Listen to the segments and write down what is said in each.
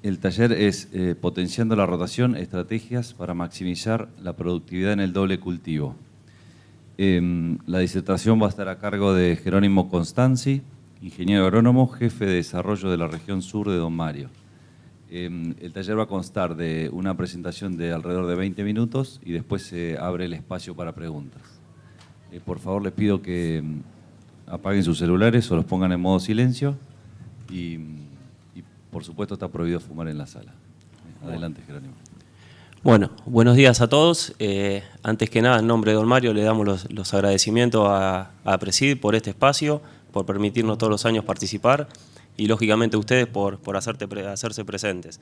El taller es Potenciando la rotación, estrategias para maximizar la productividad en el doble cultivo. La disertación va a estar a cargo de Jerónimo Constanzi, ingeniero agrónomo, jefe de desarrollo de la región sur de Don Mario. El taller va a constar de una presentación de alrededor de 20 minutos y después se abre el espacio para preguntas. Por favor, les pido que apaguen sus celulares o los pongan en modo silencio y por supuesto está prohibido fumar en la sala. Adelante, Jerónimo. Bueno, buenos días a todos. Antes que nada, en nombre de Don Mario, le damos los agradecimientos a Presid por este espacio, por permitirnos todos los años participar y, lógicamente, a ustedes por hacerse presentes.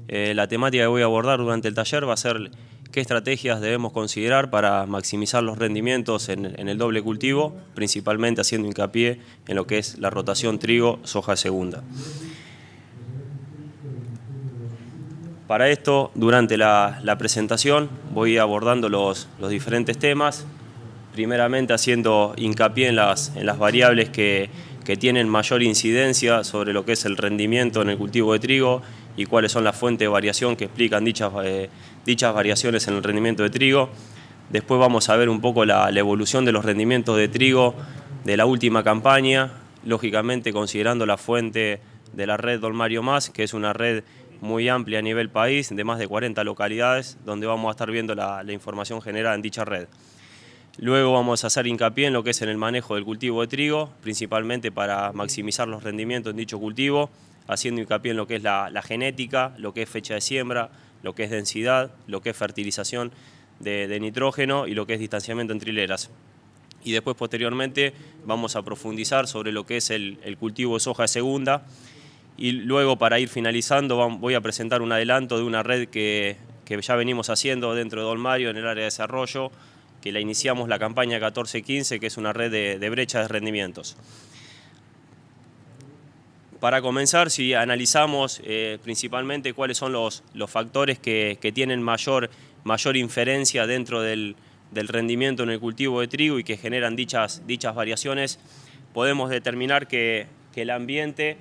La temática que voy a abordar durante el taller va a ser qué estrategias debemos considerar para maximizar los rendimientos en el doble cultivo, principalmente haciendo hincapié en lo que es la rotación trigo-soja segunda. Para esto, durante la presentación, voy abordando los diferentes temas, primeramente haciendo hincapié en las variables que tienen mayor incidencia sobre lo que es el rendimiento en el cultivo de trigo y cuáles son las fuentes de variación que explican dichas variaciones en el rendimiento de trigo. Después vamos a ver un poco la evolución de los rendimientos de trigo de la última campaña, lógicamente considerando la fuente de la red Don Mario Más, que es una red muy amplia a nivel país, de más de 40 localidades, donde vamos a estar viendo la información generada en dicha red. Luego vamos a hacer hincapié en lo que es en el manejo del cultivo de trigo, principalmente para maximizar los rendimientos en dicho cultivo, haciendo hincapié en lo que es la genética, lo que es fecha de siembra, lo que es densidad, lo que es fertilización de nitrógeno y lo que es distanciamiento entre hileras. Y después, posteriormente, vamos a profundizar sobre lo que es el cultivo de soja de segunda. Y luego, para ir finalizando, voy a presentar un adelanto de una red que ya venimos haciendo dentro de Don Mario en el área de desarrollo, que la iniciamos la campaña 14-15, que es una red de brechas de rendimientos. Para comenzar, si analizamos principalmente cuáles son los factores que tienen mayor inferencia dentro del rendimiento en el cultivo de trigo y que generan dichas variaciones, podemos determinar que el ambiente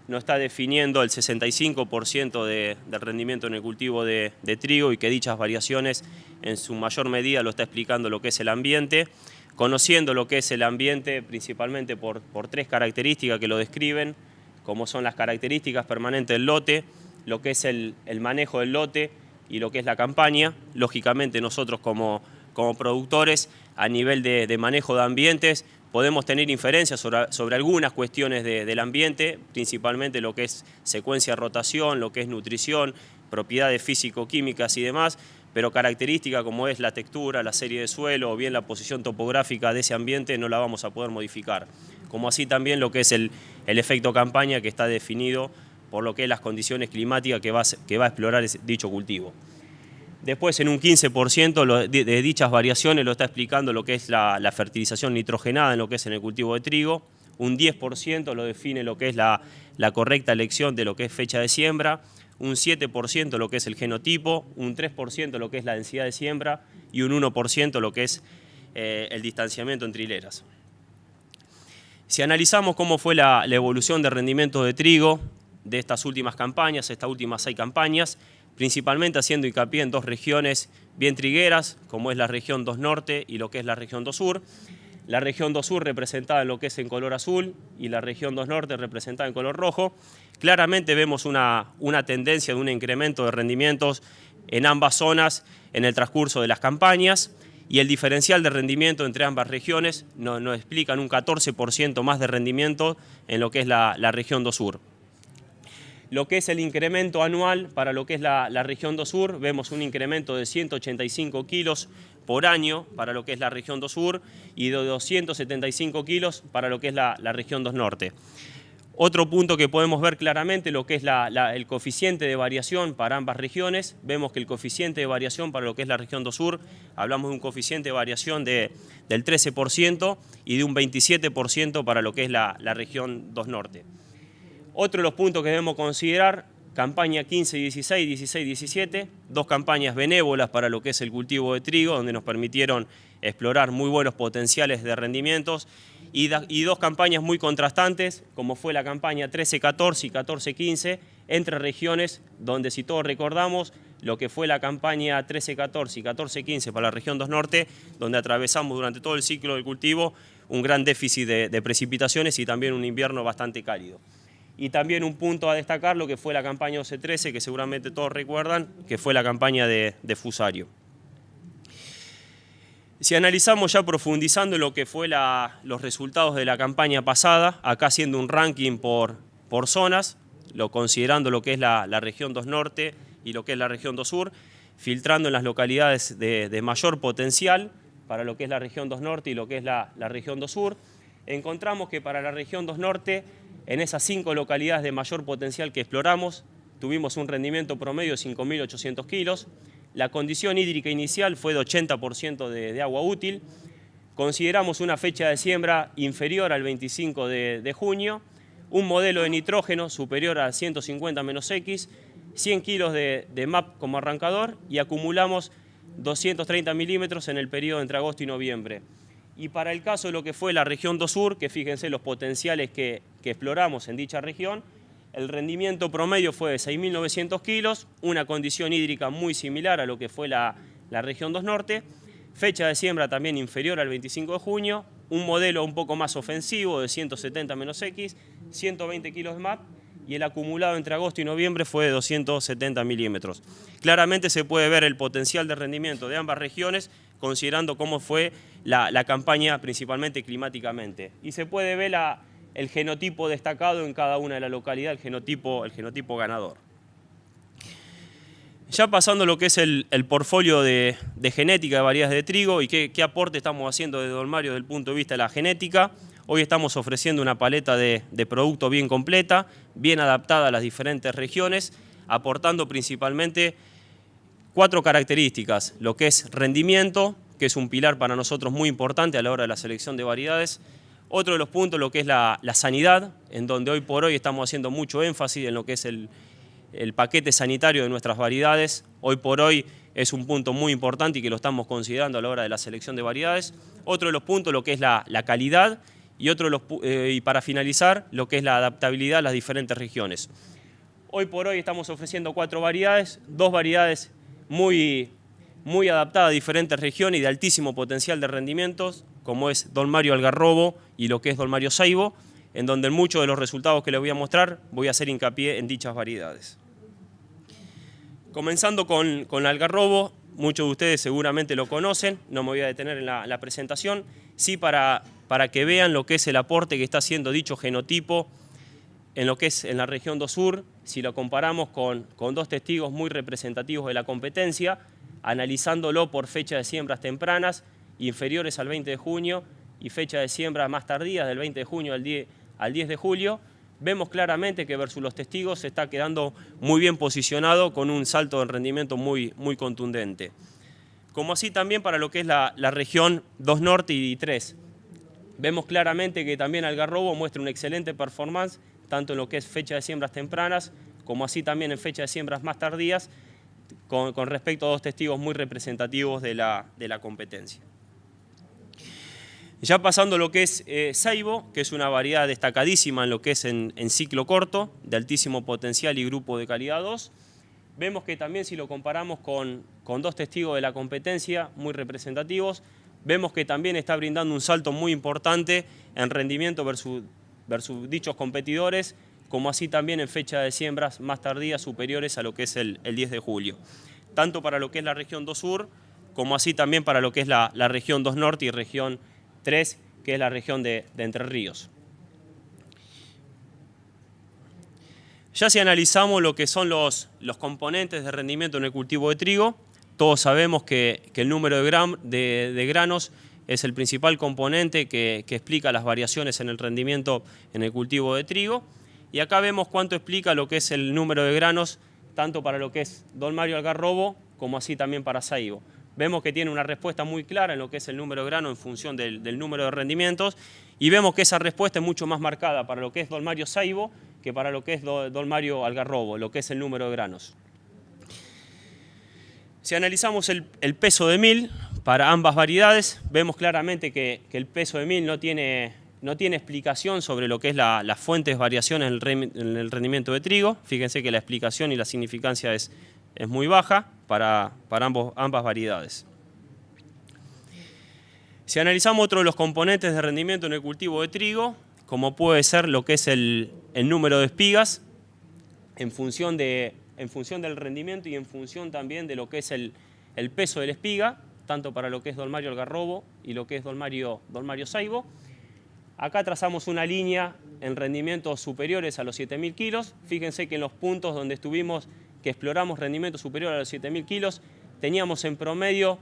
no está definiendo el 65% del rendimiento en el cultivo de trigo y que dichas variaciones en su mayor medida lo está explicando lo que es el ambiente, conociendo lo que es el ambiente principalmente por tres características que lo describen, como son las características permanentes del lote, lo que es el manejo del lote y lo que es la campaña. Lógicamente nosotros como productores a nivel de manejo de ambientes podemos tener inferencias sobre algunas cuestiones del ambiente, principalmente lo que es secuencia de rotación, lo que es nutrición, propiedades físico-químicas y demás, pero características como es la textura, la serie de suelo o bien la posición topográfica de ese ambiente no la vamos a poder modificar. Como así también lo que es el efecto campaña, que está definido por lo que es las condiciones climáticas que va a explorar dicho cultivo. Después, en un 15% de dichas variaciones lo está explicando lo que es la fertilización nitrogenada en lo que es en el cultivo de trigo. Un 10% lo define lo que es la correcta elección de lo que es fecha de siembra. Un 7% lo que es el genotipo. Un 3% lo que es la densidad de siembra. Y un 1% lo que es el distanciamiento entre hileras. Si analizamos cómo fue la evolución de rendimiento de trigo de estas últimas campañas, estas últimas 6 campañas, principalmente haciendo hincapié en dos regiones bien trigueras, como es la región 2 Norte y lo que es la región 2 Sur. La región 2 Sur representada en lo que es en color azul y la región 2 Norte representada en color rojo. Claramente vemos una tendencia de un incremento de rendimientos en ambas zonas en el transcurso de las campañas y el diferencial de rendimiento entre ambas regiones nos explican un 14% más de rendimiento en lo que es la región 2 Sur. Lo que es el incremento anual para lo que es la región 2 Sur, vemos un incremento de 185 kilos por año para lo que es la región 2 Sur y de 275 kilos para lo que es la región 2 Norte. Otro punto que podemos ver claramente, lo que es el coeficiente de variación para ambas regiones. Vemos que el coeficiente de variación para lo que es la región 2 Sur, hablamos de un coeficiente de variación del 13% y de un 27% para lo que es la región 2 Norte. Otro de los puntos que debemos considerar, campaña 15-16, 16-17, dos campañas benévolas para lo que es el cultivo de trigo, donde nos permitieron explorar muy buenos potenciales de rendimientos, y dos campañas muy contrastantes, como fue la campaña 13-14 y 14-15, entre regiones, donde si todos recordamos lo que fue la campaña 13-14 y 14-15 para la región 2 Norte, donde atravesamos durante todo el ciclo del cultivo un gran déficit de precipitaciones y también un invierno bastante cálido. Y también un punto a destacar lo que fue la campaña 12-13, que seguramente todos recuerdan, que fue la campaña de Fusario. Si analizamos ya profundizando lo que fue los resultados de la campaña pasada, acá haciendo un ranking por zonas, considerando lo que es la región 2 Norte y lo que es la región 2 Sur, filtrando en las localidades de mayor potencial para lo que es la región 2 Norte y lo que es la región 2 Sur, encontramos que para la región 2 Norte, en esas 5 localidades de mayor potencial que exploramos, tuvimos un rendimiento promedio de 5.800 kilos, la condición hídrica inicial fue de 80% de agua útil, consideramos una fecha de siembra inferior al 25 de junio, un modelo de nitrógeno superior a 150-X, 100 kilos de MAP como arrancador y acumulamos 230 milímetros en el periodo entre agosto y noviembre. Y para el caso de lo que fue la región 2 Sur, que fíjense los potenciales que exploramos en dicha región, el rendimiento promedio fue de 6.900 kilos, una condición hídrica muy similar a lo que fue la región 2 Norte, fecha de siembra también inferior al 25 de junio, un modelo un poco más ofensivo de 170-X, 120 kilos de MAP y el acumulado entre agosto y noviembre fue de 270 milímetros. Claramente se puede ver el potencial de rendimiento de ambas regiones considerando cómo fue la campaña principalmente climáticamente. Y se puede ver el genotipo destacado en cada una de las localidades, el genotipo ganador. Ya pasando lo que es el portfolio de genética de variedades de trigo y qué aporte estamos haciendo desde Don Mario desde el punto de vista de la genética, hoy estamos ofreciendo una paleta de productos bien completa, bien adaptada a las diferentes regiones, aportando principalmente 4 características, lo que es rendimiento, que es un pilar para nosotros muy importante a la hora de la selección de variedades. Otro de los puntos, lo que es la sanidad, en donde hoy por hoy estamos haciendo mucho énfasis en lo que es el paquete sanitario de nuestras variedades. Hoy por hoy es un punto muy importante y que lo estamos considerando a la hora de la selección de variedades. Otro de los puntos, lo que es la calidad, y para finalizar, lo que es la adaptabilidad a las diferentes regiones. Hoy por hoy estamos ofreciendo 4 variedades, 2 variedades muy adaptadas a diferentes regiones y de altísimo potencial de rendimientos, como es Don Mario Algarrobo y lo que es Don Mario Saibo, en donde en muchos de los resultados que les voy a mostrar voy a hacer hincapié en dichas variedades. Comenzando con Algarrobo, muchos de ustedes seguramente lo conocen, no me voy a detener en la presentación, sí para que vean lo que es el aporte que está haciendo dicho genotipo en lo que es en la región 2 Sur, si lo comparamos con 2 testigos muy representativos de la competencia, analizándolo por fecha de siembras tempranas, inferiores al 20 de junio, y fecha de siembra más tardías, del 20 de junio al 10 de julio, vemos claramente que versus los testigos se está quedando muy bien posicionado con un salto de rendimiento muy contundente. Como así también para lo que es la región 2 Norte y 3. Vemos claramente que también Algarrobo muestra una excelente performance, tanto en lo que es fecha de siembras tempranas, como así también en fecha de siembras más tardías, con respecto a 2 testigos muy representativos de la competencia. Ya pasando lo que es Saibo, que es una variedad destacadísima en lo que es en ciclo corto, de altísimo potencial y grupo de calidad 2, vemos que también si lo comparamos con 2 testigos de la competencia muy representativos, vemos que también está brindando un salto muy importante en rendimiento versus dichos competidores, como así también en fecha de siembras más tardías superiores a lo que es el 10 de julio. Tanto para lo que es la región 2 Sur, como así también para lo que es la región 2 Norte y región 3, que es la región de Entre Ríos. Ya si analizamos lo que son los componentes de rendimiento en el cultivo de trigo, todos sabemos que el número de granos es el principal componente que explica las variaciones en el rendimiento en el cultivo de trigo. Y acá vemos cuánto explica lo que es el número de granos, tanto para lo que es Don Mario Algarrobo, como así también para Saibo. Vemos que tiene una respuesta muy clara en lo que es el número de grano en función del número de rendimientos, y vemos que esa respuesta es mucho más marcada para lo que es Don Mario Saibo que para lo que es Don Mario Algarrobo, lo que es el número de granos. Si analizamos el peso de mil para ambas variedades, vemos claramente que el peso de mil no tiene no tiene explicación sobre lo que es las fuentes de variación en el rendimiento de trigo. Fíjense que la explicación y la significancia es muy baja para ambas variedades. Si analizamos otro de los componentes de rendimiento en el cultivo de trigo, como puede ser lo que es el número de espigas, en función del rendimiento y en función también de lo que es el peso de la espiga, tanto para lo que es Dolmario Algarrobo y lo que es Dolmario Saibo. Acá trazamos una línea en rendimientos superiores a los 7.000 kilos. Fíjense que en los puntos donde estuvimos, que exploramos rendimientos superiores a los 7.000 kilos, teníamos en promedio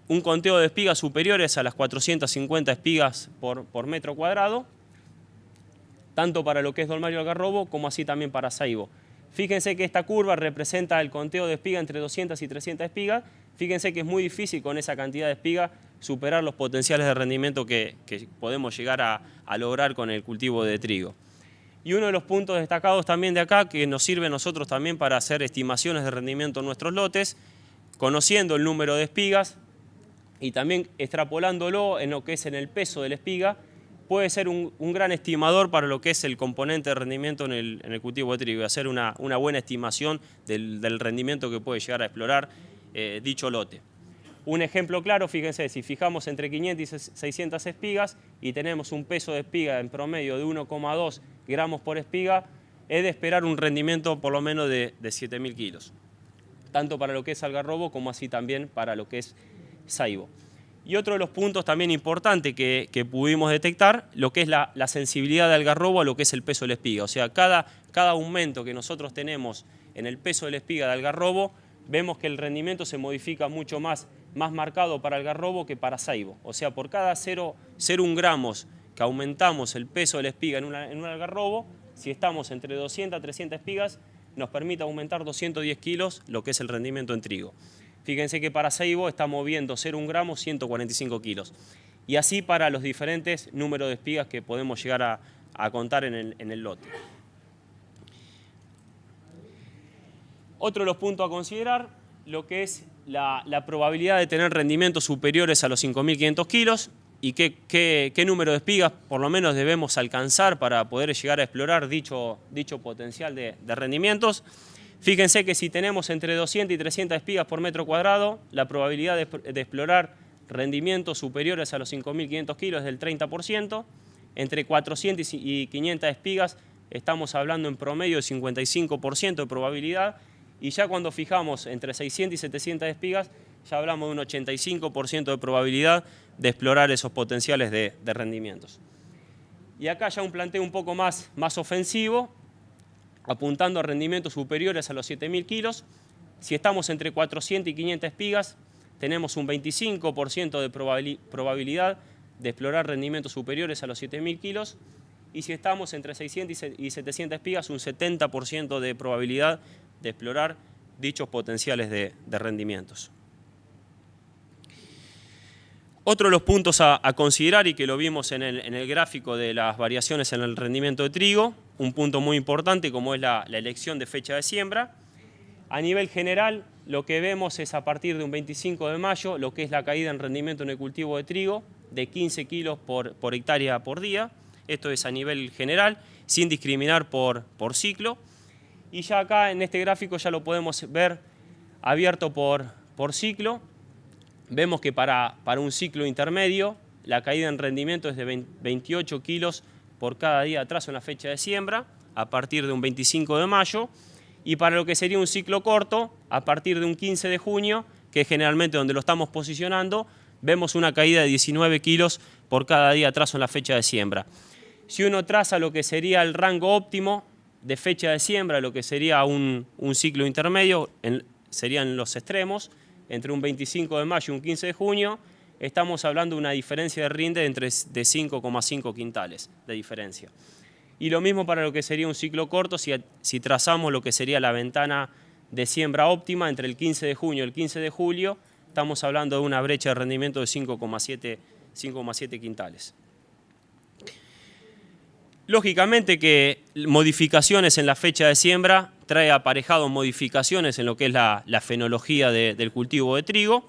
un conteo de espigas superiores a las 450 espigas por metro cuadrado, tanto para lo que es Dolmario Algarrobo como así también para Saibo. Fíjense que esta curva representa el conteo de espiga entre 200 y 300 espigas. Fíjense que es muy difícil con esa cantidad de espiga superar los potenciales de rendimiento que podemos llegar a lograr con el cultivo de trigo. Y uno de los puntos destacados también de acá, que nos sirve a nosotros también para hacer estimaciones de rendimiento en nuestros lotes, conociendo el número de espigas y también extrapolándolo en lo que es en el peso de la espiga, puede ser un gran estimador para lo que es el componente de rendimiento en el cultivo de trigo y hacer una buena estimación del rendimiento que puede llegar a explorar dicho lote. Un ejemplo claro, fíjense, si fijamos entre 500 y 600 espigas y tenemos un peso de espiga en promedio de 1,2 gramos por espiga, es de esperar un rendimiento por lo menos de 7.000 kilos, tanto para lo que es Algarrobo como así también para lo que es Saibo. Y otro de los puntos también importantes que pudimos detectar, lo que es la sensibilidad de Algarrobo a lo que es el peso de la espiga. O sea, cada aumento que nosotros tenemos en el peso de la espiga de Algarrobo, vemos que el rendimiento se modifica mucho más marcado para Algarrobo que para Saibo. O sea, por cada 0,1 gramos que aumentamos el peso de la espiga en un Algarrobo, si estamos entre 200 a 300 espigas, nos permite aumentar 210 kilos lo que es el rendimiento en trigo. Fíjense que para Saibo está moviendo 0,1 gramo 145 kilos. Y así para los diferentes números de espigas que podemos llegar a contar en el lote. Otro de los puntos a considerar, lo que es la probabilidad de tener rendimientos superiores a los 5.500 kilos y qué número de espigas por lo menos debemos alcanzar para poder llegar a explorar dicho potencial de rendimientos. Fíjense que si tenemos entre 200 y 300 espigas por metro cuadrado, la probabilidad de explorar rendimientos superiores a los 5.500 kilos es del 30%. Entre 400 y 500 espigas estamos hablando en promedio de 55% de probabilidad. Y ya cuando fijamos entre 600 y 700 espigas, ya hablamos de un 85% de probabilidad de explorar esos potenciales de rendimientos. Y acá ya un planteo un poco más ofensivo, apuntando a rendimientos superiores a los 7.000 kilos. Si estamos entre 400 y 500 espigas, tenemos un 25% de probabilidad de explorar rendimientos superiores a los 7.000 kilos. Y si estamos entre 600 y 700 espigas, un 70% de probabilidad de explorar dichos potenciales de rendimientos. Otro de los puntos a considerar, y que lo vimos en el gráfico de las variaciones en el rendimiento de trigo, un punto muy importante como es la elección de fecha de siembra. A nivel general, lo que vemos es a partir de un 25 de mayo, lo que es la caída en rendimiento en el cultivo de trigo, de 15 kilos por hectárea por día. Esto es a nivel general, sin discriminar por ciclo. Y ya acá en este gráfico ya lo podemos ver abierto por ciclo. Vemos que para un ciclo intermedio la caída en rendimiento es de 28 kilos por cada día de atraso en la fecha de siembra, a partir de un 25 de mayo. Y para lo que sería un ciclo corto, a partir de un 15 de junio, que es generalmente donde lo estamos posicionando, vemos una caída de 19 kilos por cada día de atraso en la fecha de siembra. Si uno traza lo que sería el rango óptimo de fecha de siembra, lo que sería un ciclo intermedio, serían los extremos, entre un 25 de mayo y un 15 de junio, estamos hablando de una diferencia de rinde de 5,5 quintales de diferencia. Y lo mismo para lo que sería un ciclo corto, si trazamos lo que sería la ventana de siembra óptima entre el 15 de junio y el 15 de julio, estamos hablando de una brecha de rendimiento de 5,7 quintales. Lógicamente que modificaciones en la fecha de siembra trae aparejado modificaciones en lo que es la fenología del cultivo de trigo.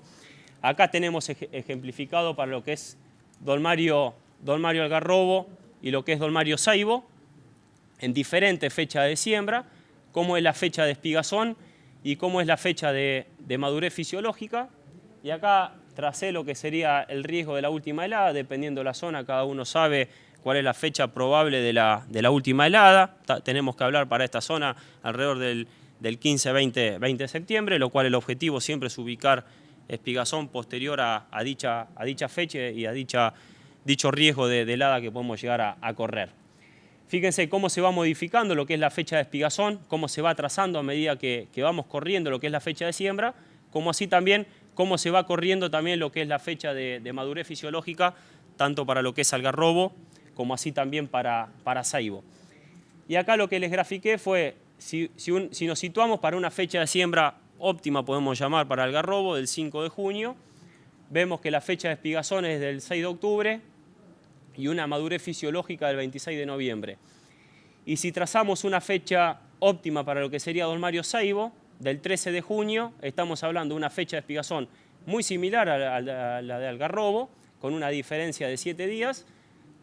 Acá tenemos ejemplificado para lo que es Dolmario Dolmario Algarrobo y lo que es Dolmario Saibo, en diferentes fechas de siembra, cómo es la fecha de espigazón y cómo es la fecha de madurez fisiológica. Y acá tracé lo que sería el riesgo de la última helada, dependiendo de la zona, cada uno sabe cuál es la fecha probable de la última helada. Tenemos que hablar para esta zona alrededor del 15-20 de septiembre, lo cual el objetivo siempre es ubicar espigazón posterior a dicha fecha y a dicho riesgo de helada que podemos llegar a correr. Fíjense cómo se va modificando lo que es la fecha de espigazón, cómo se va trazando a medida que vamos corriendo lo que es la fecha de siembra, como así también cómo se va corriendo también lo que es la fecha de madurez fisiológica, tanto para lo que es algarrobo, como así también para saibo. Y acá lo que les grafiqué fue, si nos situamos para una fecha de siembra óptima, podemos llamar para algarrobo, del 5 de junio, vemos que la fecha de espigazón es del 6 de octubre, y una madurez fisiológica del 26 de noviembre. Y si trazamos una fecha óptima para lo que sería Dolmario Saibo, del 13 de junio, estamos hablando de una fecha de espigazón muy similar a la de algarrobo, con una diferencia de 7 días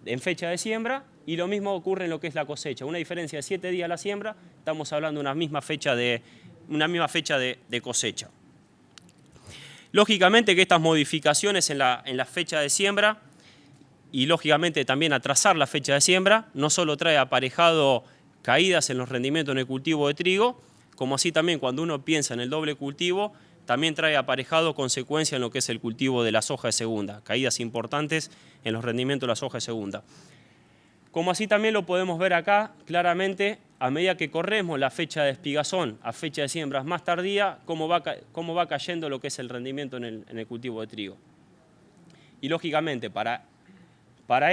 en fecha de siembra, y lo mismo ocurre en lo que es la cosecha. Una diferencia de 7 días a la siembra, estamos hablando de una misma fecha de cosecha. Lógicamente que estas modificaciones en la fecha de siembra y lógicamente también atrasar la fecha de siembra, no solo trae aparejado caídas en los rendimientos en el cultivo de trigo, como así también cuando uno piensa en el doble cultivo, también trae aparejado consecuencias en lo que es el cultivo de la soja de segunda, caídas importantes en los rendimientos de la soja de segunda. Como así también lo podemos ver acá claramente, a medida que corremos la fecha de espigazón a fecha de siembras más tardía, cómo va cayendo lo que es el rendimiento en el cultivo de trigo. Y lógicamente para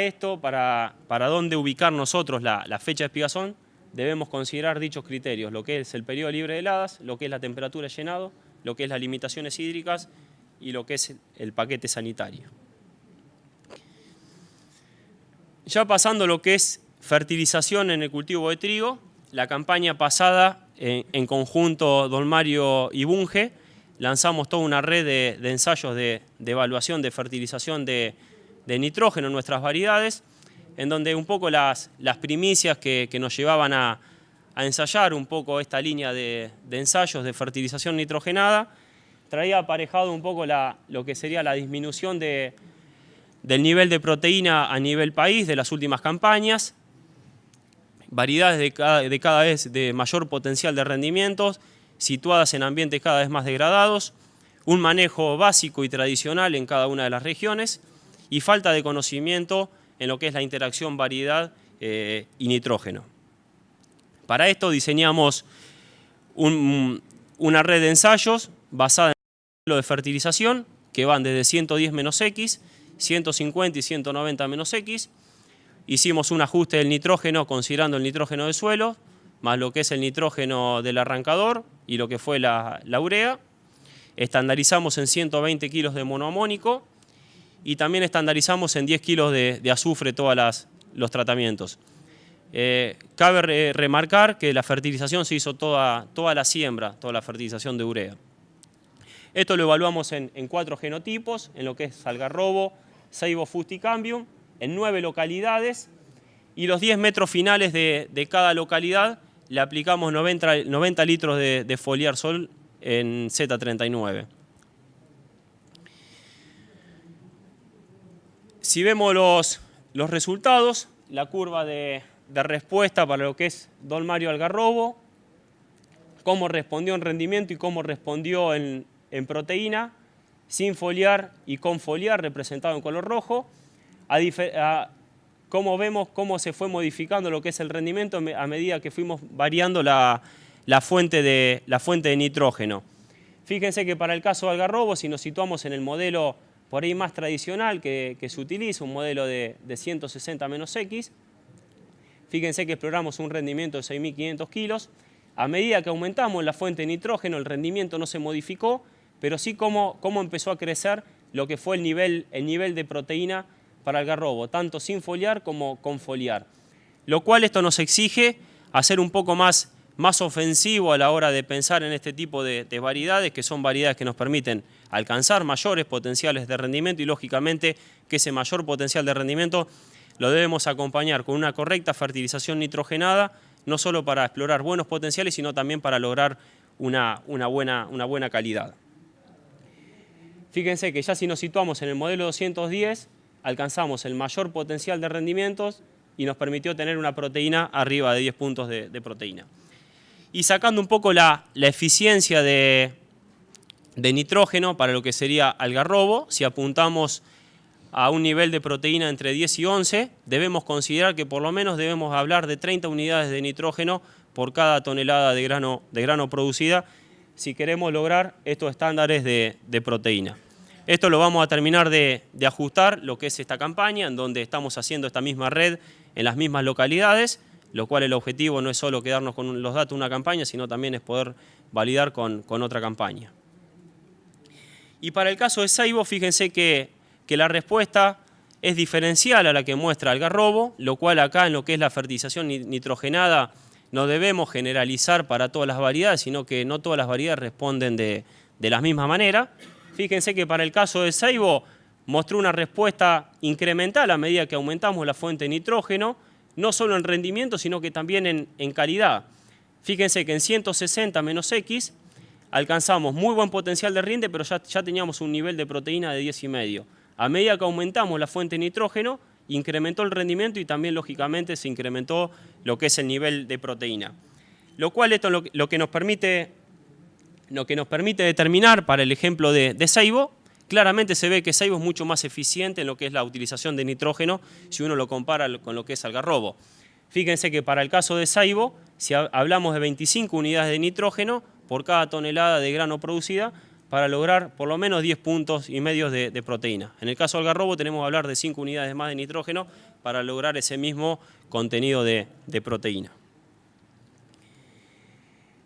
esto, para dónde ubicar nosotros la fecha de espigazón, debemos considerar dichos criterios, lo que es el periodo libre de heladas, lo que es la temperatura de llenado, lo que es las limitaciones hídricas y lo que es el paquete sanitario. Ya pasando lo que es fertilización en el cultivo de trigo, la campaña pasada, en conjunto Dolmario y Bunge, lanzamos toda una red de ensayos de evaluación de fertilización de nitrógeno en nuestras variedades, en donde un poco las primicias que nos llevaban a ensayar un poco esta línea de ensayos de fertilización nitrogenada, traía aparejado un poco lo que sería la disminución del nivel de proteína a nivel país de las últimas campañas, variedades de cada vez de mayor potencial de rendimientos, situadas en ambientes cada vez más degradados, un manejo básico y tradicional en cada una de las regiones y falta de conocimiento en lo que es la interacción variedad y nitrógeno. Para esto diseñamos una red de ensayos basada en el modelo de fertilización que van desde 110-X, 150 y 190-X. Hicimos un ajuste del nitrógeno considerando el nitrógeno de suelo, más lo que es el nitrógeno del arrancador y lo que fue la urea. Estandarizamos en 120 kilos de monoamónico y también estandarizamos en 10 kilos de azufre todos los tratamientos. Cabe remarcar que la fertilización se hizo toda la siembra, toda la fertilización de urea. Esto lo evaluamos en 4 genotipos, en lo que es algarrobo, saibo, fusticambium, en 9 localidades, y los 10 metros finales de cada localidad le aplicamos 90 litros de foliar sol en Z39. Si vemos los resultados, la curva de respuesta para lo que es Dolmario Algarrobo, cómo respondió en rendimiento y cómo respondió en proteína, sin foliar y con foliar, representado en color rojo, cómo vemos cómo se fue modificando lo que es el rendimiento a medida que fuimos variando la fuente de nitrógeno. Fíjense que para el caso de algarrobo, si nos situamos en el modelo por ahí más tradicional que se utiliza, un modelo de 160-X, fíjense que exploramos un rendimiento de 6.500 kilos. A medida que aumentamos la fuente de nitrógeno, el rendimiento no se modificó, pero sí cómo empezó a crecer lo que fue el nivel de proteína para algarrobo, tanto sin foliar como con foliar. Lo cual esto nos exige hacer un poco más ofensivo a la hora de pensar en este tipo de variedades, que son variedades que nos permiten alcanzar mayores potenciales de rendimiento y lógicamente que ese mayor potencial de rendimiento lo debemos acompañar con una correcta fertilización nitrogenada, no solo para explorar buenos potenciales, sino también para lograr una buena calidad. Fíjense que ya si nos situamos en el modelo 210, alcanzamos el mayor potencial de rendimientos y nos permitió tener una proteína arriba de 10 puntos de proteína. Y sacando un poco la eficiencia de nitrógeno para lo que sería algarrobo, si apuntamos a un nivel de proteína entre 10 y 11, debemos considerar que por lo menos debemos hablar de 30 unidades de nitrógeno por cada tonelada de grano producida si queremos lograr estos estándares de proteína. Esto lo vamos a terminar de ajustar, lo que es esta campaña, en donde estamos haciendo esta misma red en las mismas localidades, lo cual el objetivo no es solo quedarnos con los datos de una campaña, sino también es poder validar con otra campaña. Y para el caso de Seibo, fíjense que la respuesta es diferencial a la que muestra algarrobo, lo cual acá en lo que es la fertilización nitrogenada no debemos generalizar para todas las variedades, sino que no todas las variedades responden de la misma manera. Fíjense que para el caso de Seibo mostró una respuesta incremental a medida que aumentamos la fuente de nitrógeno, no solo en rendimiento, sino que también en calidad. Fíjense que en 160 menos X alcanzamos muy buen potencial de rinde, pero ya teníamos un nivel de proteína de 10,5. A medida que aumentamos la fuente de nitrógeno, incrementó el rendimiento y también, lógicamente, se incrementó lo que es el nivel de proteína. Lo cual esto lo que nos permite determinar para el ejemplo de Seibo, claramente se ve que Seibo es mucho más eficiente en lo que es la utilización de nitrógeno si uno lo compara con lo que es algarrobo. Fíjense que para el caso de Seibo, si hablamos de 25 unidades de nitrógeno por cada tonelada de grano producida, para lograr por lo menos 10,5 puntos de proteína. En el caso del algarrobo tenemos que hablar de 5 unidades más de nitrógeno para lograr ese mismo contenido de proteína.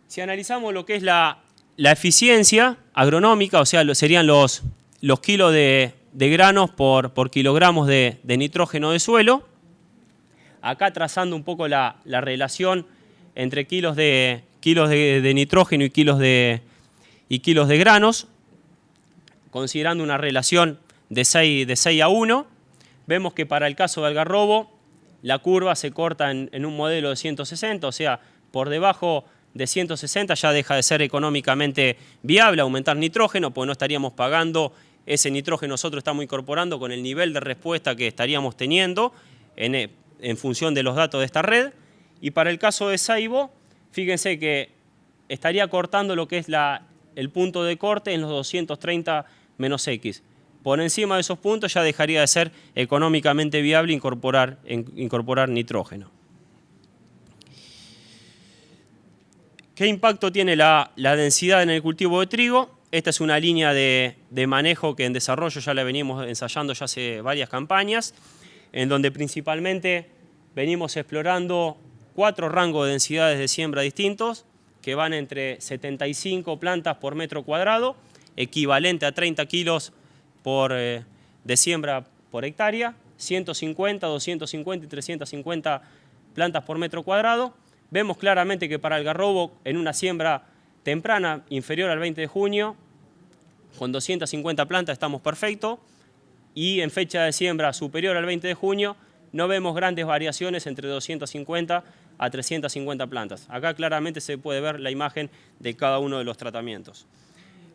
Si analizamos lo que es la eficiencia agronómica, o sea, serían los kilos de granos por kilogramos de nitrógeno de suelo, acá trazando un poco la relación entre kilos de nitrógeno y kilos de granos, considerando una relación de 6 a 1, vemos que para el caso de algarrobo la curva se corta en un modelo de 160, o sea, por debajo de 160 ya deja de ser económicamente viable aumentar nitrógeno, porque no estaríamos pagando ese nitrógeno, nosotros estamos incorporando con el nivel de respuesta que estaríamos teniendo en función de los datos de esta red. Y para el caso de Seibo, fíjense que estaría cortando lo que es el punto de corte en los 230 menos X. Por encima de esos puntos ya dejaría de ser económicamente viable incorporar nitrógeno. ¿Qué impacto tiene la densidad en el cultivo de trigo? Esta es una línea de manejo que en desarrollo ya la venimos ensayando ya hace varias campañas, en donde principalmente venimos explorando 4 rangos de densidades de siembra distintos, que van entre 75 plantas por metro cuadrado, equivalente a 30 kilos de siembra por hectárea, 150, 250 y 350 plantas por metro cuadrado. Vemos claramente que para algarrobo, en una siembra temprana, inferior al 20 de junio, con 250 plantas estamos perfectos, y en fecha de siembra superior al 20 de junio, no vemos grandes variaciones entre 250 a 350 plantas. Acá claramente se puede ver la imagen de cada uno de los tratamientos.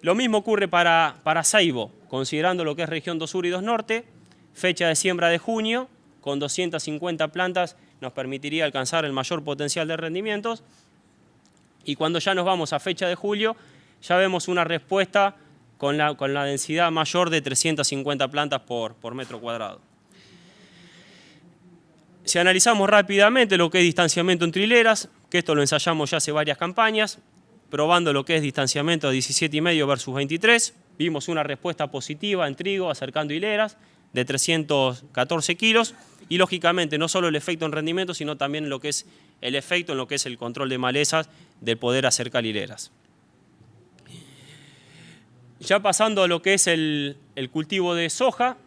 Lo mismo ocurre para Seibo, considerando lo que es región 2 Sur y 2 Norte, fecha de siembra de junio, con 250 plantas nos permitiría alcanzar el mayor potencial de rendimientos, y cuando ya nos vamos a fecha de julio, ya vemos una respuesta con la densidad mayor de 350 plantas por metro cuadrado. Si analizamos rápidamente lo que es distanciamiento entre hileras, que esto lo ensayamos ya hace varias campañas, probando lo que es distanciamiento de 17,5 versus 23, vimos una respuesta positiva en trigo acercando hileras de 314 kilos y lógicamente no solo el efecto en rendimiento, sino también lo que es el efecto en lo que es el control de malezas del poder acercar hileras. Ya pasando a lo que es el cultivo de soja,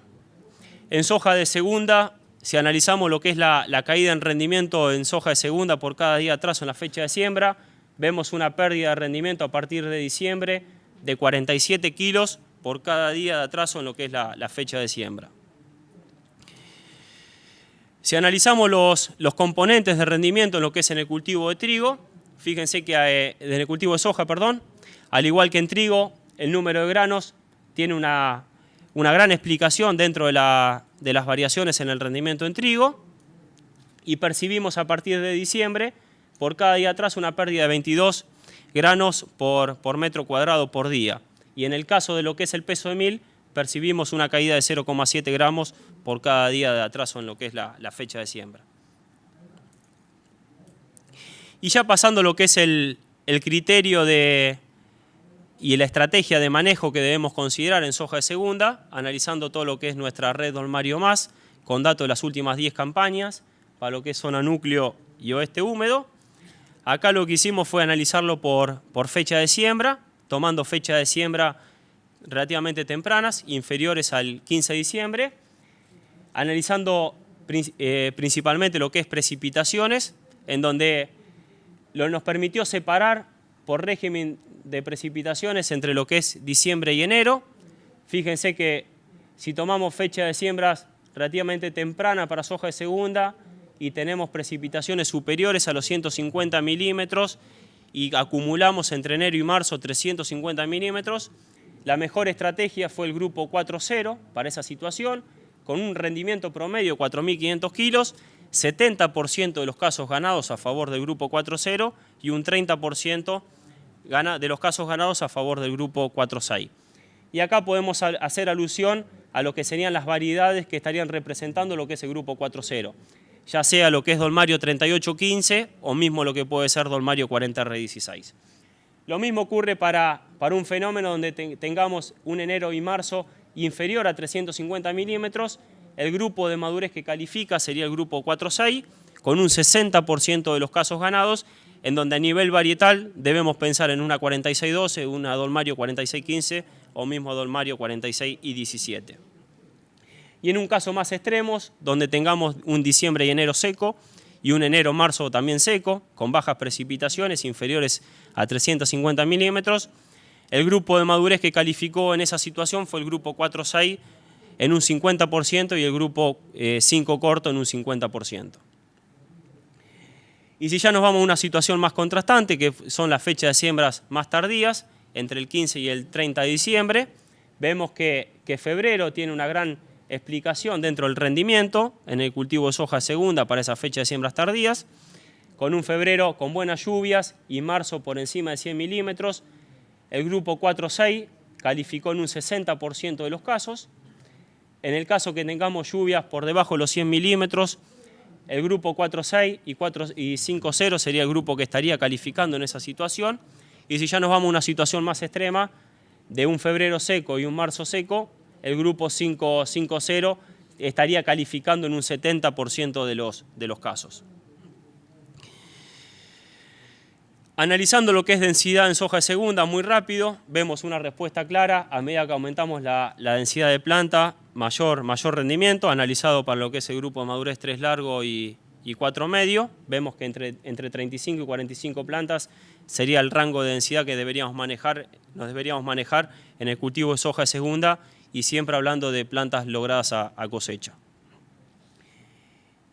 en soja de segunda, si analizamos lo que es la caída en rendimiento en soja de segunda por cada día de atraso en la fecha de siembra, vemos una pérdida de rendimiento a partir de diciembre de 47 kilos por cada día de atraso en lo que es la fecha de siembra. Si analizamos los componentes de rendimiento en lo que es en el cultivo de trigo, fíjense que en el cultivo de soja, perdón, al igual que en trigo, el número de granos tiene una gran explicación dentro de las variaciones en el rendimiento en trigo, y percibimos a partir de diciembre, por cada día atrás, una pérdida de 22 granos por metro cuadrado por día. Y en el caso de lo que es el peso de mil, percibimos una caída de 0,7 gramos por cada día de atraso en lo que es la fecha de siembra. Y ya pasando lo que es el criterio y la estrategia de manejo que debemos considerar en soja de segunda, analizando todo lo que es nuestra red Dolmario Más, con datos de las últimas 10 campañas, para lo que es zona núcleo y oeste húmedo. Acá lo que hicimos fue analizarlo por fecha de siembra, tomando fecha de siembra relativamente tempranas, inferiores al 15 de diciembre, analizando principalmente lo que es precipitaciones, en donde nos permitió separar por régimen de precipitaciones entre lo que es diciembre y enero. Fíjense que si tomamos fecha de siembras relativamente temprana para soja de segunda y tenemos precipitaciones superiores a los 150 milímetros y acumulamos entre enero y marzo 350 milímetros, la mejor estrategia fue el grupo 4.0 para esa situación, con un rendimiento promedio de 4.500 kilos, 70% de los casos ganados a favor del grupo 4.0 y un 30% de los casos ganados a favor del grupo 4.6. Y acá podemos hacer alusión a lo que serían las variedades que estarían representando lo que es el grupo 4.0, ya sea lo que es Dolmario 3815 o mismo lo que puede ser Dolmario 40R16. Lo mismo ocurre para un fenómeno donde tengamos un enero y marzo inferior a 350 milímetros. El grupo de madurez que califica sería el grupo 4.6, con un 60% de los casos ganados, en donde a nivel varietal debemos pensar en una 4612, una Dolmario 4615 o mismo Dolmario 46I17. Y en un caso más extremos, donde tengamos un diciembre y enero seco y un enero-marzo también seco, con bajas precipitaciones inferiores a 350 milímetros, el grupo de madurez que calificó en esa situación fue el grupo 4.6 en un 50% y el grupo 5 corto en un 50%. Y si ya nos vamos a una situación más contrastante, que son las fechas de siembras más tardías, entre el 15 y el 30 de diciembre, vemos que febrero tiene una gran explicación dentro del rendimiento en el cultivo de soja segunda para esa fecha de siembras tardías, con un febrero con buenas lluvias y marzo por encima de 100 milímetros. El grupo 4.6 calificó en un 60% de los casos. En el caso que tengamos lluvias por debajo de los 100 milímetros, el grupo 4.6 y 5.0 sería el grupo que estaría calificando en esa situación. Y si ya nos vamos a una situación más extrema, de un febrero seco y un marzo seco, el grupo 5.0 estaría calificando en un 70% de los casos. Analizando lo que es densidad en soja de segunda, muy rápido, vemos una respuesta clara. A medida que aumentamos la densidad de planta, mayor rendimiento. Analizado para lo que es el grupo de madurez 3 largo y 4 medio, vemos que entre 35 y 45 plantas sería el rango de densidad que nos deberíamos manejar en el cultivo de soja de segunda, y siempre hablando de plantas logradas a cosecha.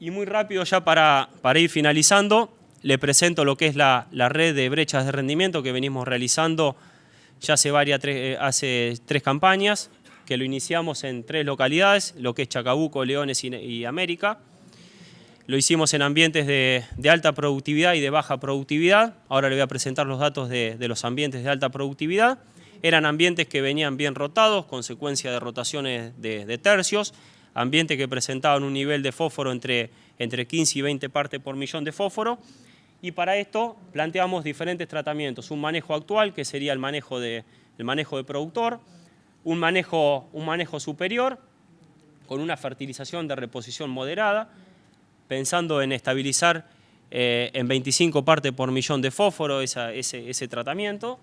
Y muy rápido, ya para ir finalizando, le presento lo que es la red de brechas de rendimiento que venimos realizando ya hace 3 campañas, que lo iniciamos en 3 localidades, lo que es Chacabuco, Leones y América. Lo hicimos en ambientes de alta productividad y de baja productividad. Ahora le voy a presentar los datos de los ambientes de alta productividad. Eran ambientes que venían bien rotados, consecuencia de rotaciones de tercios, ambientes que presentaban un nivel de fósforo entre 15 y 20 partes por millón de fósforo. Y para esto planteamos diferentes tratamientos. Un manejo actual, que sería el manejo de productor, un manejo superior, con una fertilización de reposición moderada, pensando en estabilizar en 25 partes por millón de fósforo ese tratamiento,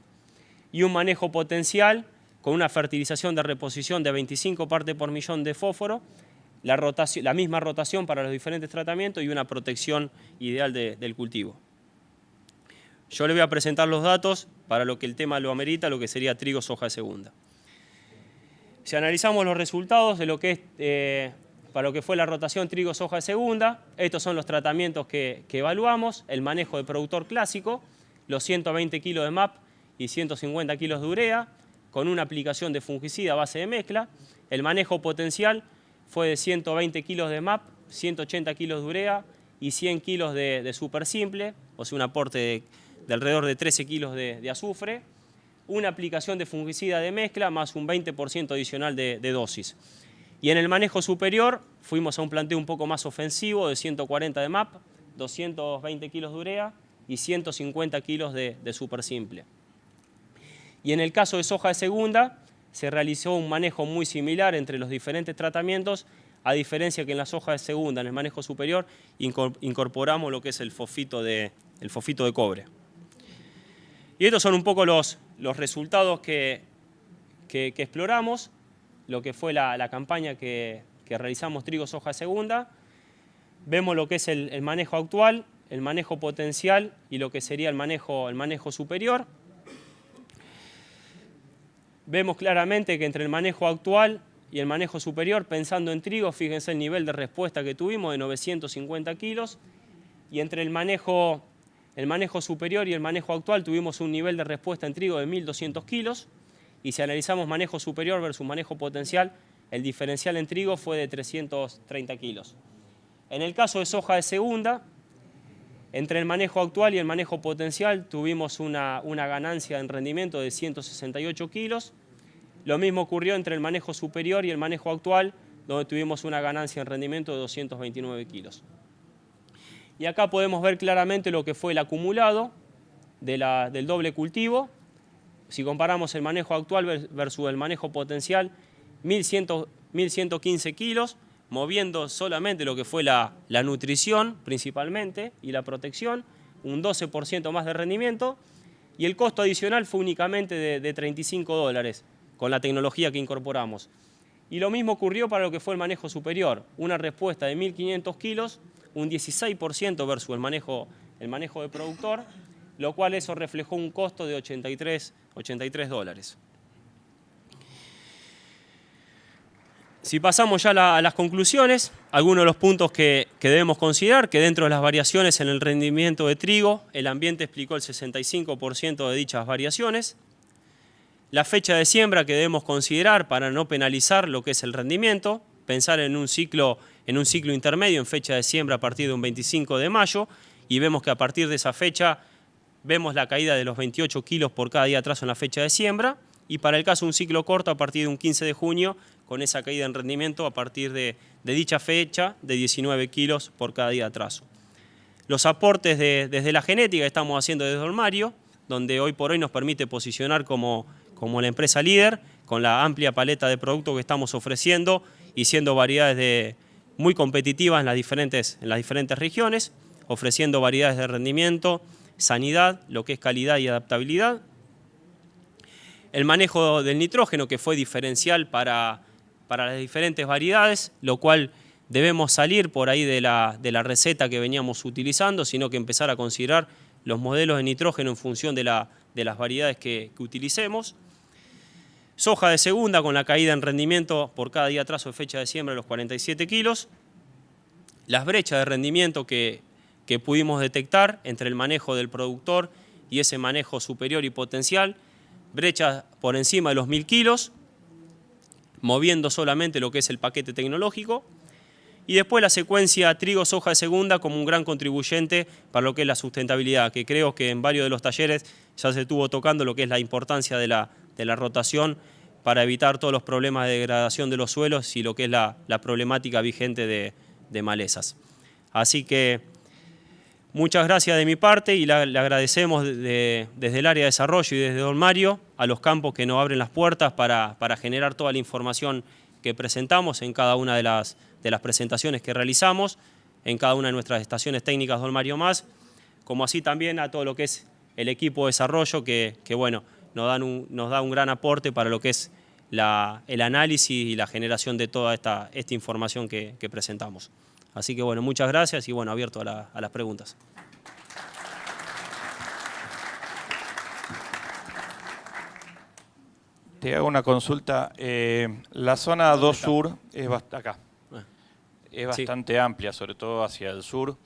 y un manejo potencial con una fertilización de reposición de 25 partes por millón de fósforo, la misma rotación para los diferentes tratamientos y una protección ideal del cultivo. Yo le voy a presentar los datos para lo que el tema lo amerita, lo que sería trigo, soja de segunda. Si analizamos los resultados de lo que es para lo que fue la rotación trigo soja de segunda. Estos son los tratamientos que evaluamos, el manejo de productor clásico, los 120 kilos de MAP y 150 kilos de urea, con una aplicación de fungicida a base de mezcla. El manejo potencial fue de 120 kilos de MAP, 180 kilos de urea y 100 kilos de super simple, o sea, un aporte de alrededor de 13 kilos de azufre, una aplicación de fungicida de mezcla más un 20% adicional de dosis. Y en el manejo superior fuimos a un planteo un poco más ofensivo de 140 de MAP, 220 kilos de urea y 150 kilos de super simple. Y en el caso de soja de segunda se realizó un manejo muy similar entre los diferentes tratamientos, a diferencia que en la soja de segunda, en el manejo superior, incorporamos lo que es el fosfito de cobre. Y estos son un poco los resultados que exploramos, lo que fue la campaña que realizamos trigo soja segunda. Vemos lo que es el manejo actual, el manejo potencial y lo que sería el manejo superior. Vemos claramente que entre el manejo actual y el manejo superior, pensando en trigo, fíjense el nivel de respuesta que tuvimos de 950 kilos, y entre el manejo superior y el manejo actual tuvimos un nivel de respuesta en trigo de 1.200 kilos, y si analizamos manejo superior versus manejo potencial, el diferencial en trigo fue de 330 kilos. En el caso de soja de segunda, entre el manejo actual y el manejo potencial tuvimos una ganancia en rendimiento de 168 kilos. Lo mismo ocurrió entre el manejo superior y el manejo actual, donde tuvimos una ganancia en rendimiento de 229 kilos. Y acá podemos ver claramente lo que fue el acumulado del doble cultivo. Si comparamos el manejo actual versus el manejo potencial, 1.115 kilos, moviendo solamente lo que fue la nutrición principalmente y la protección, un 12% más de rendimiento, y el costo adicional fue únicamente de $35 con la tecnología que incorporamos. Y lo mismo ocurrió para lo que fue el manejo superior, una respuesta de 1.500 kilos, un 16% versus el manejo de productor, lo cual eso reflejó un costo de $83. Si pasamos ya a las conclusiones, algunos de los puntos que debemos considerar, que dentro de las variaciones en el rendimiento de trigo, el ambiente explicó el 65% de dichas variaciones. La fecha de siembra que debemos considerar para no penalizar lo que es el rendimiento, pensar en un ciclo intermedio en fecha de siembra a partir de un 25 de mayo, y vemos que a partir de esa fecha vemos la caída de los 28 kilos por cada día de atraso en la fecha de siembra, y para el caso de un ciclo corto a partir de un 15 de junio, con esa caída en rendimiento a partir de dicha fecha de 19 kilos por cada día de atraso. Los aportes desde la genética que estamos haciendo desde Dolmario, donde hoy por hoy nos permite posicionar como la empresa líder, con la amplia paleta de productos que estamos ofreciendo y siendo variedades muy competitivas en las diferentes regiones, ofreciendo variedades de rendimiento, sanidad, lo que es calidad y adaptabilidad. El manejo del nitrógeno, que fue diferencial para las diferentes variedades, lo cual debemos salir por ahí de la receta que veníamos utilizando, sino que empezar a considerar los modelos de nitrógeno en función de las variedades que utilicemos. Soja de segunda con la caída en rendimiento por cada día de atraso de fecha de siembra de los 47 kilos. Las brechas de rendimiento que pudimos detectar entre el manejo del productor y ese manejo superior y potencial, brechas por encima de los 1.000 kilos, moviendo solamente lo que es el paquete tecnológico, y después la secuencia trigo-soja de segunda como un gran contribuyente para lo que es la sustentabilidad, que creo que en varios de los talleres ya se estuvo tocando lo que es la importancia de la rotación para evitar todos los problemas de degradación de los suelos y lo que es la problemática vigente de malezas. Así que muchas gracias de mi parte y le agradecemos desde el área de desarrollo y desde Dolmario a los campos que nos abren las puertas para generar toda la información que presentamos en cada una de las presentaciones que realizamos, en cada una de nuestras estaciones técnicas Dolmario Más, como así también a todo lo que es el equipo de desarrollo que bueno, nos da un gran aporte para lo que es el análisis y la generación de toda esta información que presentamos. Así que bueno, muchas gracias y bueno, abierto a las preguntas. Te hago una consulta. La zona 2 Sur es acá. es bastante amplia, sobre todo hacia el sur.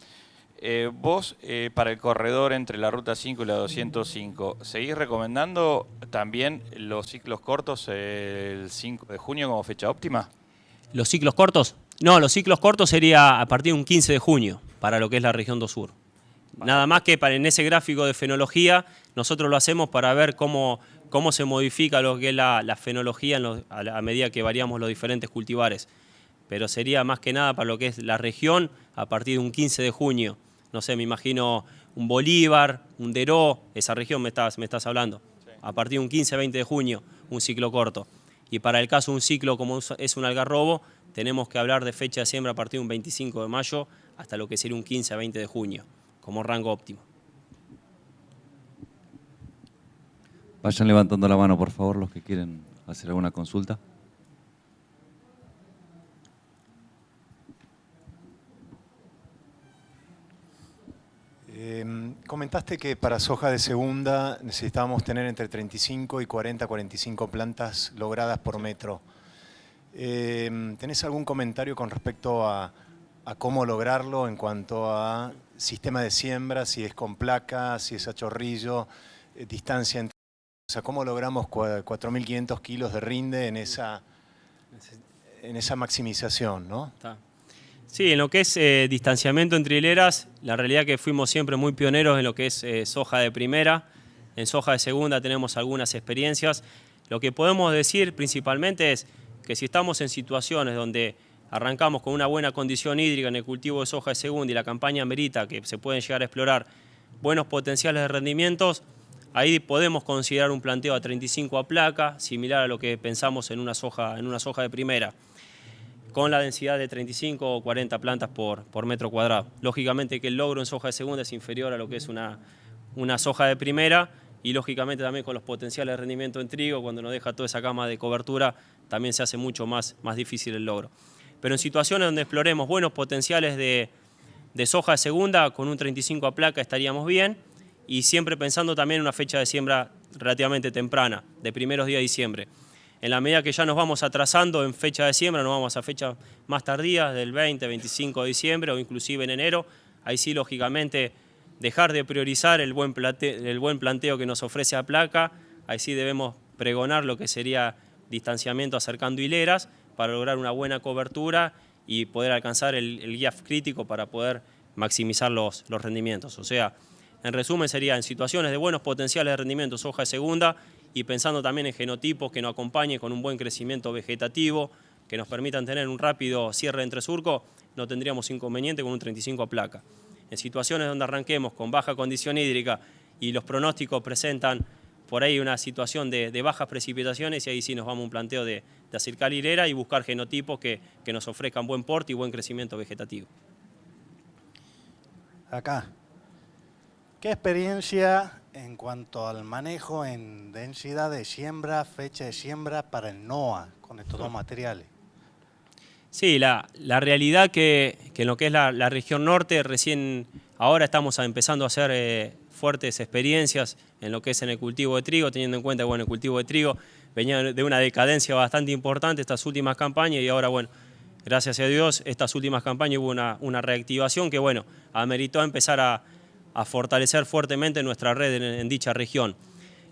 Vos, para el corredor entre la Ruta 5 y la 205, ¿seguís recomendando también los ciclos cortos el 5 de junio como fecha óptima? ¿Los ciclos cortos? No, los ciclos cortos sería a partir de un 15 de junio para lo que es la región 2 Sur. Nada más que en ese gráfico de fenología nosotros lo hacemos para ver cómo se modifica lo que es la fenología a medida que variamos los diferentes cultivares. Pero sería más que nada para lo que es la región a partir de un 15 de junio. No sé, me imagino un Bolívar, un Deró, esa región me estás hablando. Sí. A partir de un 15-20 de junio, un ciclo corto. Y para el caso de un ciclo como es un algarrobo, tenemos que hablar de fecha de siembra a partir de un 25 de mayo hasta lo que sería un 15-20 de junio, como rango óptimo. Vayan levantando la mano, por favor, los que quieren hacer alguna consulta. Comentaste que para soja de segunda necesitábamos tener entre 35 y 45 plantas logradas por metro. ¿Tenés algún comentario con respecto a cómo lograrlo en cuanto a sistema de siembra, si es con placa, si es a chorrillo, distancia entre... O sea, ¿cómo logramos 4.500 kilos de rinde en esa maximización, ¿no? Está. Sí, en lo que es distanciamiento entre hileras, la realidad es que fuimos siempre muy pioneros en lo que es soja de primera. En soja de segunda tenemos algunas experiencias. Lo que podemos decir principalmente es que si estamos en situaciones donde arrancamos con una buena condición hídrica en el cultivo de soja de segunda y la campaña merita que se pueden llegar a explorar buenos potenciales de rendimientos, ahí podemos considerar un planteo a 35 a placa, similar a lo que pensamos en una soja de primera, con la densidad de 35 o 40 plantas por metro cuadrado. Lógicamente que el logro en soja de segunda es inferior a lo que es una soja de primera y lógicamente también con los potenciales de rendimiento en trigo, cuando nos deja toda esa cama de cobertura, también se hace mucho más difícil el logro. Pero en situaciones donde exploremos buenos potenciales de soja de segunda, con un 35 a placa estaríamos bien y siempre pensando también en una fecha de siembra relativamente temprana, de primeros días de diciembre. En la medida que ya nos vamos atrasando en fecha de siembra, nos vamos a fechas más tardías, del 20, 25 de diciembre o inclusive en enero. Ahí sí, lógicamente, dejar de priorizar el buen planteo que nos ofrece a placa. Ahí sí debemos pregonar lo que sería distanciamiento acercando hileras para lograr una buena cobertura y poder alcanzar el gap crítico para poder maximizar los rendimientos. O sea, en resumen sería en situaciones de buenos potenciales de rendimiento soja de segunda, y pensando también en genotipos que nos acompañen con un buen crecimiento vegetativo, que nos permitan tener un rápido cierre entre surco, no tendríamos inconveniente con un 35 a placa. En situaciones donde arranquemos con baja condición hídrica y los pronósticos presentan por ahí una situación de bajas precipitaciones, y ahí sí nos vamos a un planteo de acercar hilera y buscar genotipos que nos ofrezcan buen porte y buen crecimiento vegetativo. Acá, ¿qué experiencia en cuanto al manejo en densidad de siembra, fecha de siembra para el NOA con estos dos materiales? Sí, la realidad que en lo que es la región norte, recién ahora estamos empezando a hacer fuertes experiencias en lo que es en el cultivo de trigo, teniendo en cuenta que bueno, el cultivo de trigo venía de una decadencia bastante importante estas últimas campañas, y ahora, bueno, gracias a Dios, estas últimas campañas hubo una reactivación que, bueno, ameritó a empezar a fortalecer fuertemente nuestra red en dicha región.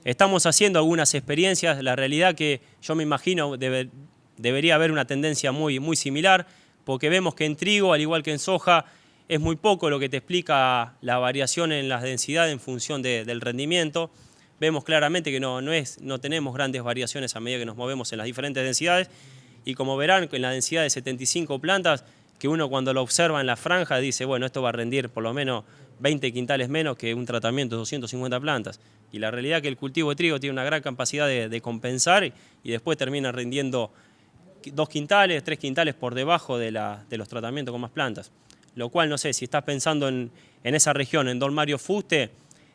Estamos haciendo algunas experiencias, la realidad que yo me imagino debería haber una tendencia muy similar, porque vemos que en trigo, al igual que en soja, es muy poco lo que te explica la variación en las densidades en función del rendimiento. Vemos claramente que no tenemos grandes variaciones a medida que nos movemos en las diferentes densidades, y como verán, en la densidad de 75 plantas, que uno cuando lo observa en la franja dice, bueno, esto va a rendir por lo menos 20 quintales menos que un tratamiento de 250 plantas. Y la realidad es que el cultivo de trigo tiene una gran capacidad de compensar y después termina rindiendo 2 quintales, 3 quintales por debajo de los tratamientos con más plantas. Lo cual, no sé, si estás pensando en esa región, en Don Mario Fuste,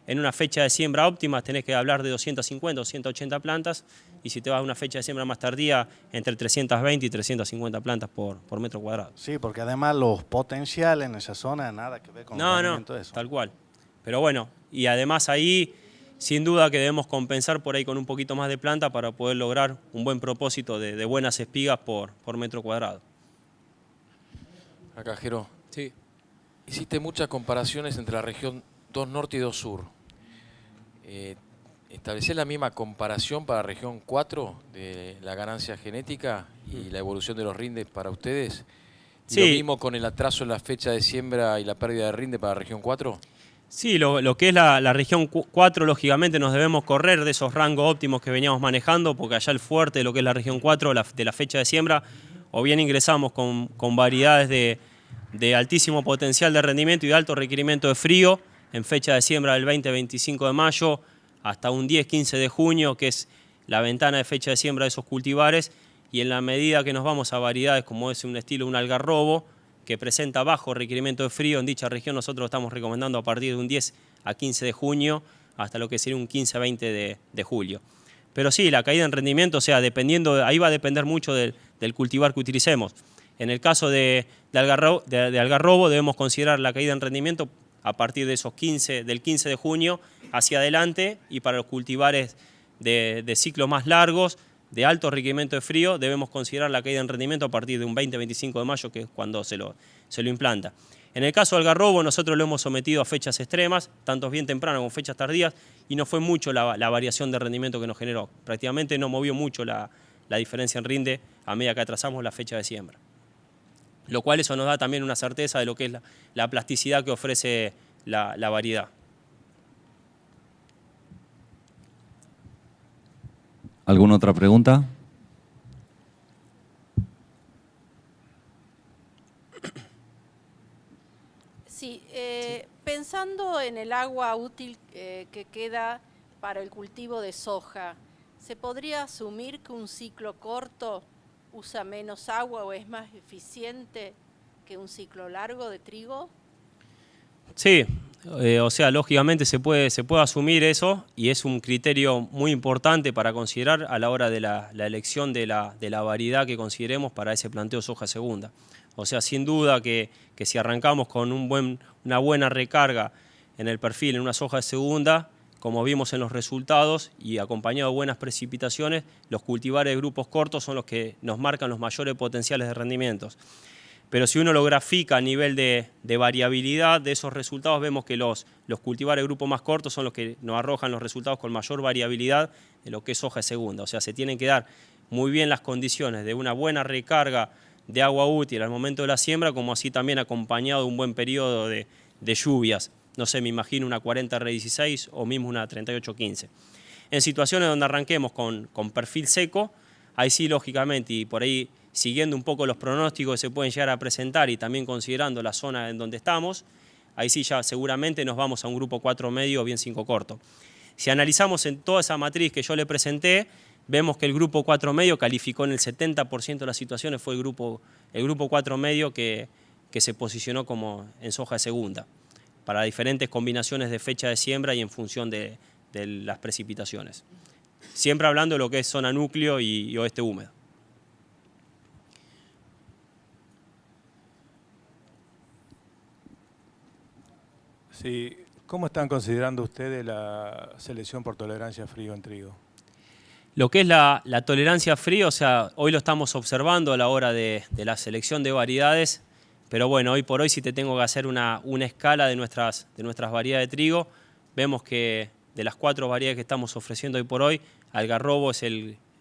en una fecha de siembra óptima tenés que hablar de 250 o 180 plantas, y si te vas a una fecha de siembra más tardía, entre 320 y 350 plantas por metro cuadrado. Sí, porque además los potenciales en esa zona nada que ver con el rendimiento de eso. Tal cual. Pero bueno, y además ahí, sin duda que debemos compensar por ahí con un poquito más de planta para poder lograr un buen propósito de buenas espigas por metro cuadrado. Acá, Jero. Sí. Hiciste muchas comparaciones entre la región 2 Norte y 2 Sur. ¿Establecés la misma comparación para la región 4 de la ganancia genética y la evolución de los rindes para ustedes? ¿Y Sí. lo mismo con el atraso en la fecha de siembra y la pérdida de rinde para la región 4? Sí, lo que es la región 4, lógicamente nos debemos correr de esos rangos óptimos que veníamos manejando, porque allá el fuerte de lo que es la región 4, de la fecha de siembra, o bien ingresamos con variedades de altísimo potencial de rendimiento y de alto requerimiento de frío, en fecha de siembra del 20-25 de mayo, hasta un 10-15 de junio, que es la ventana de fecha de siembra de esos cultivares, y en la medida que nos vamos a variedades como es un estilo un algarrobo, que presenta bajo requerimiento de frío en dicha región, nosotros estamos recomendando a partir de un 10 a 15 de junio hasta lo que sería un 15 a 20 de julio. Pero sí, la caída en rendimiento, o sea, ahí va a depender mucho del cultivar que utilicemos. En el caso de algarrobo debemos considerar la caída en rendimiento a partir de del 15 de junio hacia adelante, y para los cultivares de ciclos más largos, de alto requerimiento de frío, debemos considerar la caída en rendimiento a partir de un 20-25 de mayo, que es cuando se lo implanta. En el caso del algarrobo, nosotros lo hemos sometido a fechas extremas, tanto bien tempranas como fechas tardías, y no fue mucho la variación de rendimiento que nos generó. Prácticamente no movió mucho la diferencia en rinde a medida que atrasamos la fecha de siembra. Lo cual eso nos da también una certeza de lo que es la plasticidad que ofrece la variedad. ¿Alguna otra pregunta? Sí, pensando en el agua útil que queda para el cultivo de soja, ¿se podría asumir que un ciclo corto usa menos agua o es más eficiente que un ciclo largo de trigo? Sí, o sea, lógicamente se puede asumir eso, y es un criterio muy importante para considerar a la hora de la elección de la variedad que consideremos para ese planteo de soja segunda. O sea, sin duda que si arrancamos con una buena recarga en el perfil en una soja de segunda, como vimos en los resultados y acompañado de buenas precipitaciones, los cultivares de grupos cortos son los que nos marcan los mayores potenciales de rendimientos. Pero si uno lo grafica a nivel de variabilidad de esos resultados, vemos que los cultivares de grupos más cortos son los que nos arrojan los resultados con mayor variabilidad de lo que es soja de segunda. O sea, se tienen que dar muy bien las condiciones de una buena recarga de agua útil al momento de la siembra, como así también acompañado de un buen periodo de lluvias. No sé, me imagino una 40R16 o mismo una 3815. En situaciones donde arranquemos con perfil seco, ahí sí, lógicamente, y por ahí siguiendo un poco los pronósticos que se pueden llegar a presentar y también considerando la zona en donde estamos, ahí sí ya seguramente nos vamos a un grupo 4 medio o bien 5 corto. Si analizamos en toda esa matriz que yo le presenté, vemos que el grupo 4 medio calificó en el 70% de las situaciones, fue el grupo 4 medio que se posicionó como en soja de segunda, para diferentes combinaciones de fecha de siembra y en función de las precipitaciones. Siempre hablando de lo que es zona núcleo y oeste húmedo. Sí. ¿Cómo están considerando ustedes la selección por tolerancia a frío en trigo? Lo que es la tolerancia a frío, o sea, hoy lo estamos observando a la hora de la selección de variedades, pero bueno, hoy por hoy si te tengo que hacer una escala de nuestras variedades de trigo, vemos que de las 4 variedades que estamos ofreciendo hoy por hoy, algarrobo es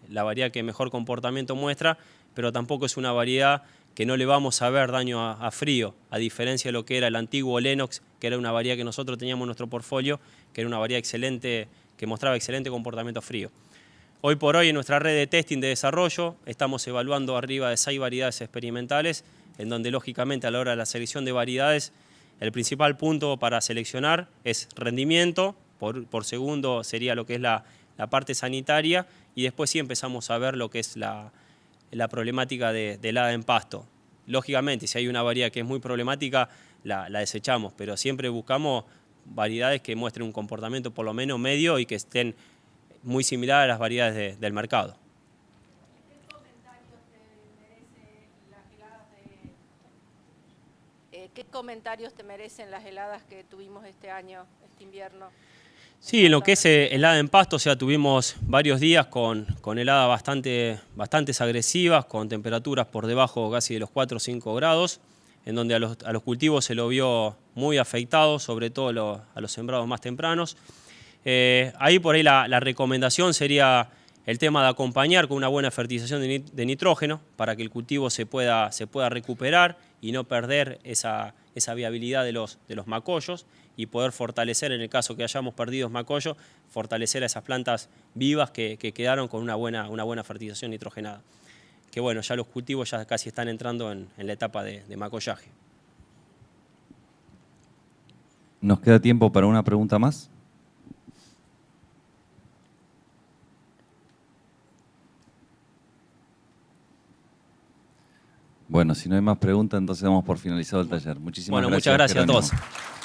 la variedad que mejor comportamiento muestra, pero tampoco es una variedad que no le vamos a ver daño a frío, a diferencia de lo que era el antiguo Lenox, que era una variedad que nosotros teníamos en nuestro portfolio, que era una variedad excelente, que mostraba excelente comportamiento a frío. Hoy por hoy en nuestra red de testing de desarrollo estamos evaluando arriba de 6 variedades experimentales, en donde lógicamente a la hora de la selección de variedades, el principal punto para seleccionar es rendimiento, por segundo sería lo que es la parte sanitaria, y después sí empezamos a ver lo que es la problemática de helada en pasto. Lógicamente, si hay una variedad que es muy problemática, la desechamos, pero siempre buscamos variedades que muestren un comportamiento por lo menos medio y que estén muy similares a las variedades del mercado. ¿Qué comentarios te merecen las heladas que tuvimos este año, este invierno? Sí, en lo que es helada en pasto, o sea, tuvimos varios días con heladas bastante agresivas, con temperaturas por debajo casi de los 4 o 5 grados. en donde a los cultivos se lo vio muy afectado, sobre todo a los sembrados más tempranos. Ahí por ahí la recomendación sería el tema de acompañar con una buena fertilización de nitrógeno para que el cultivo se pueda recuperar y no perder esa viabilidad de los macollos y poder fortalecer, en el caso que hayamos perdido macollos, fortalecer a esas plantas vivas que quedaron con una buena fertilización nitrogenada. Que bueno, ya los cultivos ya casi están entrando en la etapa de macollaje. ¿Nos queda tiempo para una pregunta más? Bueno, si no hay más preguntas, entonces damos por finalizado el taller. Muchísimas gracias. Muchas gracias a Jerónimo. todos.